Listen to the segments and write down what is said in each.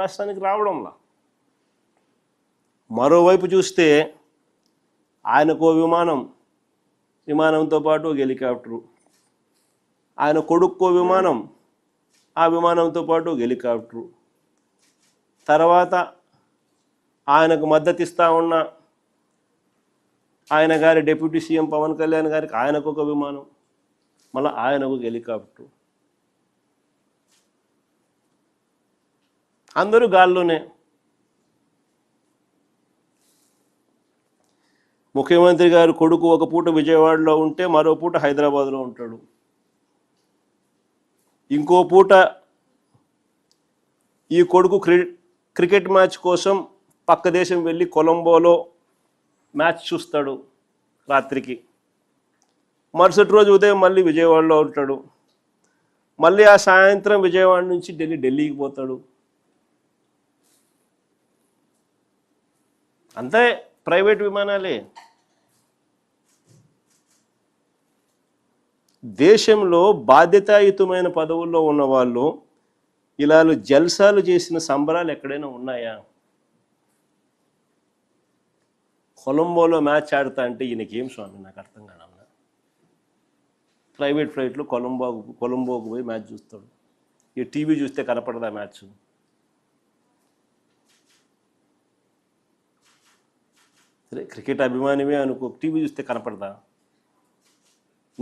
రాష్ట్రానికి రావడంలా. మరోవైపు చూస్తే ఆయనకో విమానంతో పాటు ఒక హెలికాప్టరు, ఆయన కొడుక్కో విమానం, ఆ విమానంతో పాటు ఒక హెలికాప్టరు, తర్వాత ఆయనకు మద్దతు ఇస్తూ ఉన్న ఆయన గారి డిప్యూటీ సీఎం పవన్ కళ్యాణ్ గారికి ఆయనకు ఒక విమానం, మళ్ళీ ఆయనకు ఒక హెలికాప్టరు, అందరూ గాల్లోనే. ముఖ్యమంత్రి గారు కొడుకు ఒక పూట విజయవాడలో ఉంటే మరో పూట హైదరాబాద్లో ఉంటాడు, ఇంకో పూట ఈ కొడుకు క్రికెట్ మ్యాచ్ కోసం పక్క దేశం వెళ్ళి కొలంబోలో మ్యాచ్ చూస్తాడు రాత్రికి, మరుసటి రోజు ఉదయం మళ్ళీ విజయవాడలో ఉంటాడు, మళ్ళీ ఆ సాయంత్రం విజయవాడ నుంచి ఢిల్లీకి పోతాడు. అంతే, ప్రైవేట్ విమానాలే. దేశంలో బాధ్యతాయుతమైన పదవుల్లో ఉన్న వాళ్ళు ఇలా జల్సాలు చేసిన సంబరాలు ఎక్కడైనా ఉన్నాయా? కొలంబోలో మ్యాచ్ ఆడతా అంటే ఈయనకేం స్వామి, నాకు అర్థం కాదన్నా. ప్రైవేట్ ఫ్లైట్లో కొలంబోకు పోయి మ్యాచ్ చూస్తాడు. ఈ టీవీ చూస్తే కనపడదా మ్యాచ్? సరే, క్రికెట్ అభిమానివే అనుకో, టీవీ చూస్తే కనపడదా?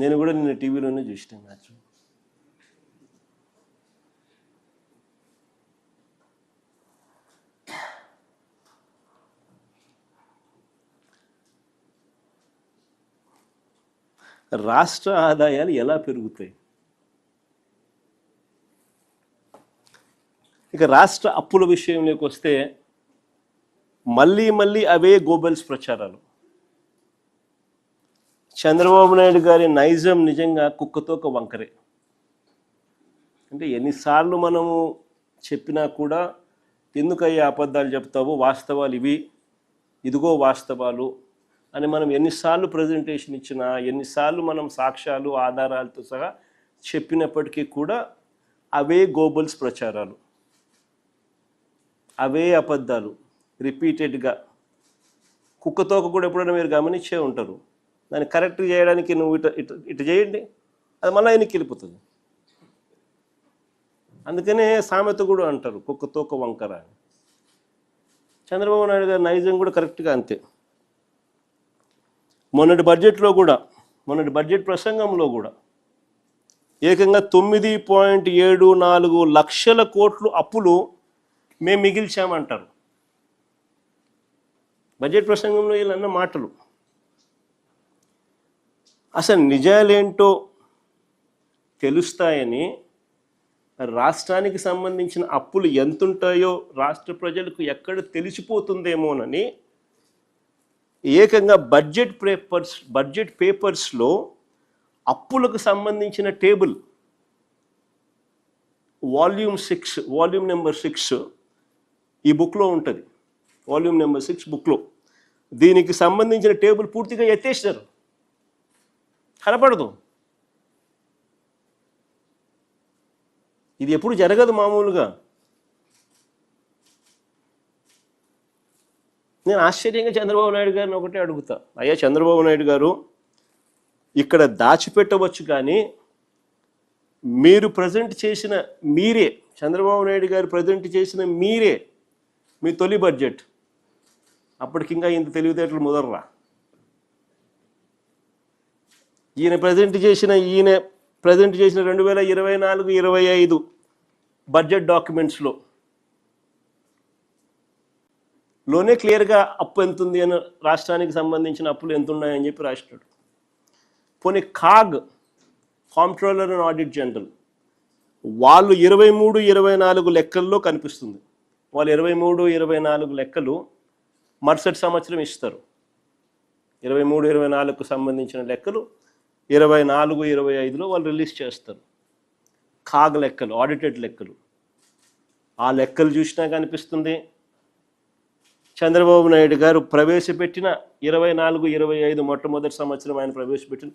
నేను కూడా నిన్న టీవీలోనే చూసిన మ్యాచ్. రాష్ట్ర ఆదాయాలు ఎలా పెరుగుతాయి? ఇక రాష్ట్ర అప్పుల విషయంలోకి వస్తే మళ్ళీ అవే గోబెల్స్ ప్రచారాలు. చంద్రబాబు నాయుడు గారి నైజం నిజంగా కుక్కతోక వంకరే. అంటే ఎన్నిసార్లు మనము చెప్పినా కూడా ఎందుకయ్యా అబద్ధాలు చెప్తావు, వాస్తవాలు ఇవి, ఇదిగో వాస్తవాలు అని మనం ఎన్నిసార్లు ప్రజెంటేషన్ ఇచ్చినా, ఎన్నిసార్లు మనం సాక్ష్యాలు ఆధారాలతో సహా చెప్పినప్పటికీ కూడా అవే గోబెల్స్ ప్రచారాలు, అవే అబద్ధాలు రిపీటెడ్గా. కుక్కతోక కూడా ఎప్పుడైనా మీరు గమనించే ఉంటారు. దాన్ని కరెక్ట్ చేయడానికి నువ్వు ఇటు చేయండి, అది మళ్ళీ ఆయనకి వెళ్ళిపోతుంది. అందుకనే సామెత కూడా అంటారు కుక్కతోక వంకర అని. చంద్రబాబు నాయుడు గారి నైజం కూడా కరెక్ట్గా అంతే. మొన్నటి బడ్జెట్ ప్రసంగంలో కూడా ఏకంగా 9.74 లక్షల కోట్లు అప్పులు మేము మిగిల్చామంటారు. బడ్జెట్ ప్రసంగంలో వీళ్ళన్న మాటలు అసలు నిజాలేంటో తెలుస్తాయని, రాష్ట్రానికి సంబంధించిన అప్పులు ఎంతుంటాయో రాష్ట్ర ప్రజలకు ఎక్కడ తెలిసిపోతుందేమోనని ఏకంగా బడ్జెట్ పేపర్స్లో అప్పులకు సంబంధించిన టేబుల్ వాల్యూమ్ నెంబర్ 6 ఈ బుక్లో ఉంటుంది. వాల్యూమ్ నెంబర్ 6 బుక్లో దీనికి సంబంధించిన టేబుల్ పూర్తిగా ఎత్తేసినారు, కనపడదు. ఇది ఎప్పుడు జరగదు మామూలుగా. నేను ఆశ్చర్యంగా చంద్రబాబు నాయుడు గారిని ఒకటే అడుగుతా, అయ్యా చంద్రబాబు నాయుడు గారు, ఇక్కడ దాచిపెట్టవచ్చు కానీ మీరు ప్రజెంట్ చేసిన చంద్రబాబు నాయుడు గారు ప్రజెంట్ చేసిన మీ తొలి బడ్జెట్ అప్పటికింకా ఇంత తెలివితేటలు ముదర్రా. ఈయన ప్రజెంట్ చేసిన 2024-25 బడ్జెట్ డాక్యుమెంట్స్లో క్లియర్గా అప్పు ఎంత ఉంది అని, రాష్ట్రానికి సంబంధించిన అప్పులు ఎంత ఉన్నాయని చెప్పి రాసినాడు. పోనీ కాంప్ట్రోలర్ అండ్ ఆడిట్ జనరల్ వాళ్ళు 23-24 లెక్కల్లో కనిపిస్తుంది. వాళ్ళు 23-24 లెక్కలు మరుసటి సంవత్సరం ఇస్తారు. 23-24కు సంబంధించిన లెక్కలు 24-25లో వాళ్ళు రిలీజ్ చేస్తారు. లెక్కలు, ఆడిటెడ్ లెక్కలు. ఆ లెక్కలు చూసినా కనిపిస్తుంది, చంద్రబాబు నాయుడు గారు ప్రవేశపెట్టిన 24-25 మొట్టమొదటి సంవత్సరం ఆయన ప్రవేశపెట్టిన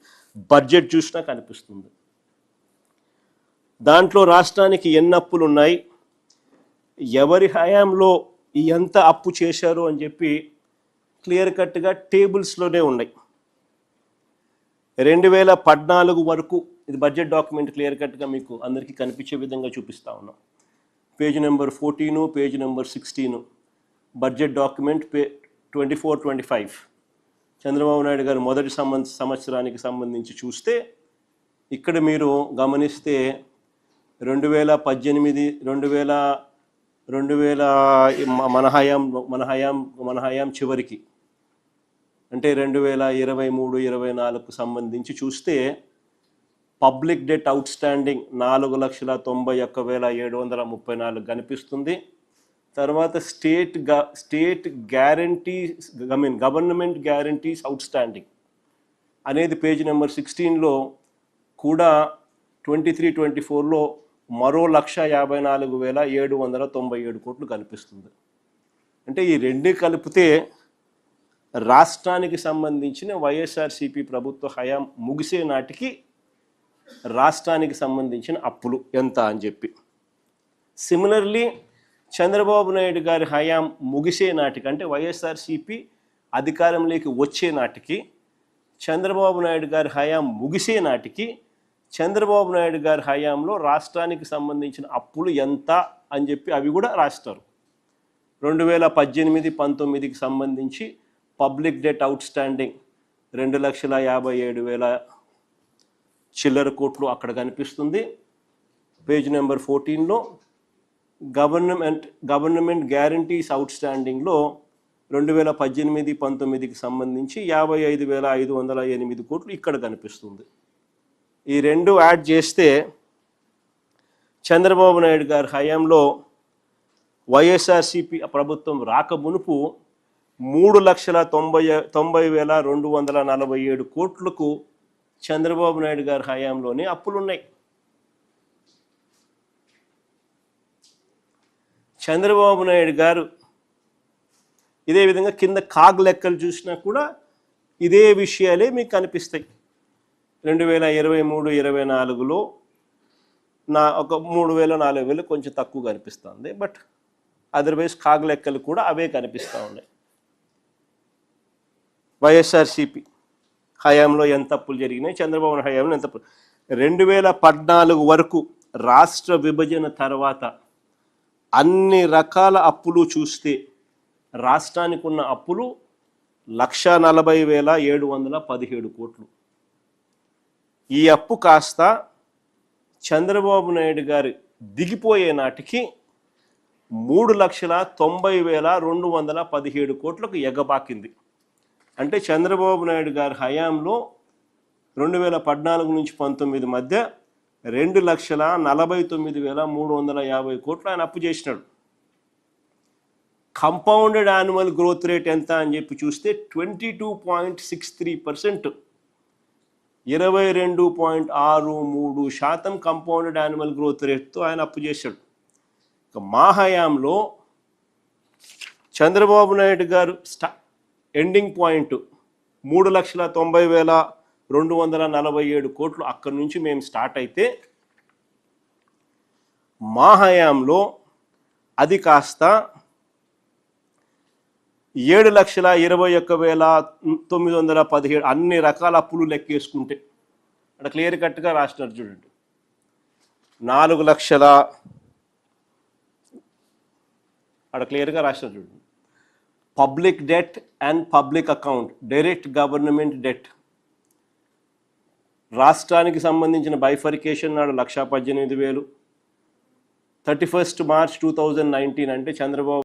బడ్జెట్ చూసినా కనిపిస్తుంది. దాంట్లో రాష్ట్రానికి ఎన్ని అప్పులు ఉన్నాయి, ఎవరి హయాంలో ఎంత అప్పు చేశారు అని చెప్పి క్లియర్ కట్గా టేబుల్స్లోనే ఉన్నాయి. 2014 వరకు ఇది బడ్జెట్ డాక్యుమెంట్ క్లియర్ కట్గా మీకు అందరికీ కనిపించే విధంగా చూపిస్తా ఉన్నాం. Page number 14, page number 16 budget document 24-25 Chandrababu Naidu గారు మొదటి సంవత్సరానికి సంబంధించి చూస్తే ఇక్కడ మీరు గమనిస్తే 2018 మన హయాం చివరికి అంటే 2023-24 సంబంధించి చూస్తే పబ్లిక్ డెట్ అవుట్ స్టాండింగ్ 4,91,734 కనిపిస్తుంది. తర్వాత state guarantees government guarantees out standing అనేది పేజ్ నెంబర్ 16లో కూడా 23-24లో మరో 1,54,797 కోట్లు కనిపిస్తుంది. అంటే ఈ రెండు కలిపితే రాష్ట్రానికి సంబంధించిన వైఎస్ఆర్సీపీ ప్రభుత్వ హయాం ముగిసే నాటికి రాష్ట్రానికి సంబంధించిన అప్పులు ఎంత అని చెప్పి. సిమిలర్లీ చంద్రబాబు నాయుడు గారి హయాం ముగిసే నాటికి అంటే వైఎస్ఆర్సీపీ అధికారంలోకి వచ్చే నాటికి చంద్రబాబు నాయుడు గారి హయాం ముగిసే నాటికి చంద్రబాబు నాయుడు గారి హయాంలో రాష్ట్రానికి సంబంధించిన అప్పులు ఎంత అని చెప్పి అవి కూడా రాస్తారు. 2018-19కి సంబంధించి పబ్లిక్ డెట్ అవుట్ స్టాండింగ్ 2,57,000 చిల్లర కోట్లు అక్కడ కనిపిస్తుంది. పేజ్ నెంబర్ 14లో గవర్నమెంట్ గ్యారంటీస్ అవుట్ స్టాండింగ్లో 2018-19కి సంబంధించి 55,508 కోట్లు ఇక్కడ కనిపిస్తుంది. ఈ రెండు యాడ్ చేస్తే చంద్రబాబు నాయుడు గారి హయాంలో వైఎస్ఆర్సీపీ ప్రభుత్వం రాక మునుపు 3,90,247 కోట్లకు చంద్రబాబు నాయుడు గారి హయాంలోనే అప్పులున్నాయి. చంద్రబాబు నాయుడు గారు ఇదే విధంగా కింద కాగ్ లెక్కలు చూసినా కూడా ఇదే విషయాలే మీకు కనిపిస్తాయి. 2023-24లో ఒక 3,000-4,000 కొంచెం తక్కువ కనిపిస్తుంది. బట్ అదర్వైజ్ కాగ్ లెక్కలు కూడా అవే కనిపిస్తూ ఉన్నాయి. వైఎస్ఆర్సీపీ హయాంలో ఎంత అప్పులు జరిగినాయి, చంద్రబాబు హయాంలో ఎంత 2014 వరకు రాష్ట్ర విభజన తర్వాత అన్ని రకాల అప్పులు చూస్తే రాష్ట్రానికి ఉన్న అప్పులు 1,40,717 కోట్లు. ఈ అప్పు కాస్త చంద్రబాబు నాయుడు గారు దిగిపోయే నాటికి 3,90,217 కోట్లకు ఎగబాకింది. అంటే చంద్రబాబు నాయుడు గారి హయాంలో 2014-19 మధ్య 2,49,350 కోట్లు ఆయన అప్పు చేసినాడు. కంపౌండెడ్ యాన్యువల్ గ్రోత్ రేట్ ఎంత అని చెప్పి చూస్తే 22.63%, 22.63% కంపౌండెడ్ యాన్యువల్ గ్రోత్ రేట్తో ఆయన అప్పు చేశాడు. మా హయాంలో చంద్రబాబు నాయుడు గారు ఎండింగ్ పాయింట్ 3,90,247 కోట్లు అక్కడి నుంచి మేము స్టార్ట్ అయితే మా హయాంలో అది కాస్త 7,21,917 అన్ని రకాల అప్పులు లెక్కేసుకుంటే అక్కడ క్లియర్ కట్గా రాసినారు చూడండి. 4 లక్షల అక్కడ క్లియర్గా రాసినారు చూడండి. Public debt and public account, direct government debt రాష్ట్రానికి సంబంధించిన బైఫర్కేషన్ నాడు 1,18,000, 31 మార్చ్ 2019 అంటే చంద్రబాబు